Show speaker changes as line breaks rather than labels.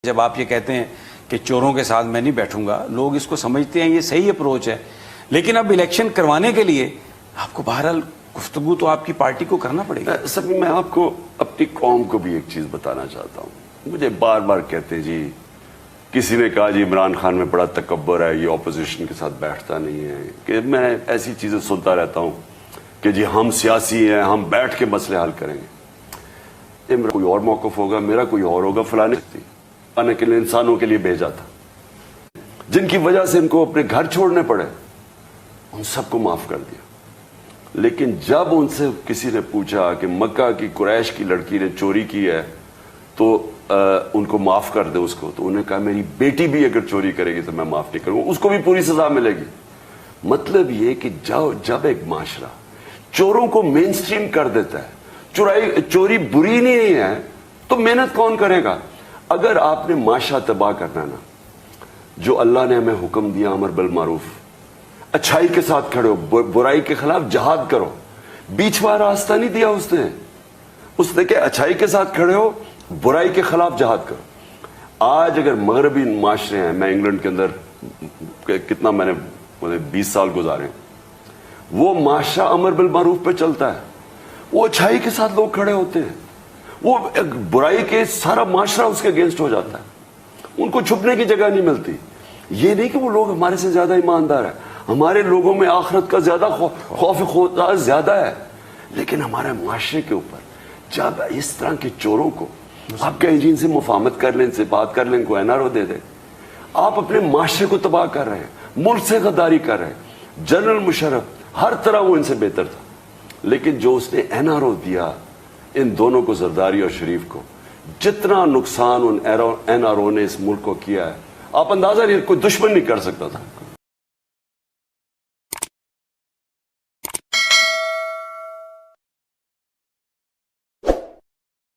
جب آپ یہ کہتے ہیں کہ چوروں کے ساتھ میں نہیں بیٹھوں گا، لوگ اس کو سمجھتے ہیں یہ صحیح اپروچ ہے، لیکن اب الیکشن کروانے کے لیے آپ کو بہرحال گفتگو تو آپ کی پارٹی کو کرنا پڑے گا۔
سب میں آپ کو اپنی قوم کو بھی ایک چیز بتانا چاہتا ہوں۔ مجھے بار بار کہتے جی کسی نے کہا جی عمران خان میں بڑا تکبر ہے، یہ اپوزیشن کے ساتھ بیٹھتا نہیں ہے، کہ میں ایسی چیزیں سنتا رہتا ہوں کہ جی ہم سیاسی ہیں، ہم بیٹھ کے مسئلے حل کریں گے۔ میرا کوئی اور موقف ہوگا، میرا کوئی اور ہوگا، فلانے آنے کے لیے انسانوں کے لیے بھیجا تھا جن کی وجہ سے ان کو اپنے گھر چھوڑنے پڑے، ان سب کو معاف کر دیا۔ لیکن جب ان سے کسی نے پوچھا کہ مکہ کی قریش کی لڑکی نے چوری کی ہے تو ان کو معاف کر دے اس کو، تو انہوں نے کہا میری بیٹی بھی اگر چوری کرے گی تو میں معاف نہیں کروں گا، اس کو بھی پوری سزا ملے گی۔ مطلب یہ کہ جب ایک معاشرہ چوروں کو مین سٹریم کر دیتا ہے، چوری بری نہیں ہے، تو محنت کون کرے گا؟ اگر آپ نے معاشرہ تباہ کرنا نا، جو اللہ نے ہمیں حکم دیا امر بالمعروف، اچھائی کے ساتھ کھڑے ہو، برائی کے خلاف جہاد کرو، بیچ والا راستہ نہیں دیا اس نے کہ اچھائی کے ساتھ کھڑے ہو، برائی کے خلاف جہاد کرو۔ آج اگر مغربی معاشرے ہیں، میں انگلینڈ کے اندر کتنا میں نے 20 سال گزارے ہیں، وہ معاشرہ امر بالمعروف پہ چلتا ہے، وہ اچھائی کے ساتھ لوگ کھڑے ہوتے ہیں، وہ برائی کے سارا معاشرہ اس کے اگینسٹ ہو جاتا ہے، ان کو چھپنے کی جگہ نہیں ملتی۔ یہ نہیں کہ وہ لوگ ہمارے سے زیادہ ایماندار ہیں، ہمارے لوگوں میں آخرت کا زیادہ خوف خدا زیادہ ہے، لیکن ہمارے معاشرے کے اوپر جب اس طرح کے چوروں کو آپ کہیں جی ان سے مفاہمت کر لیں، ان سے بات کر لیں، کو NRO دے دیں، آپ اپنے معاشرے کو تباہ کر رہے ہیں، ملک سے غداری کر رہے ہیں۔ جنرل مشرف ہر طرح وہ ان سے بہتر تھا، لیکن جو اس نے NRO دیا ان دونوں کو، زرداری اور شریف کو، جتنا نقصان ان NRO نے اس ملک کو کیا ہے آپ اندازہ نہیں، کوئی دشمن نہیں کر سکتا تھا۔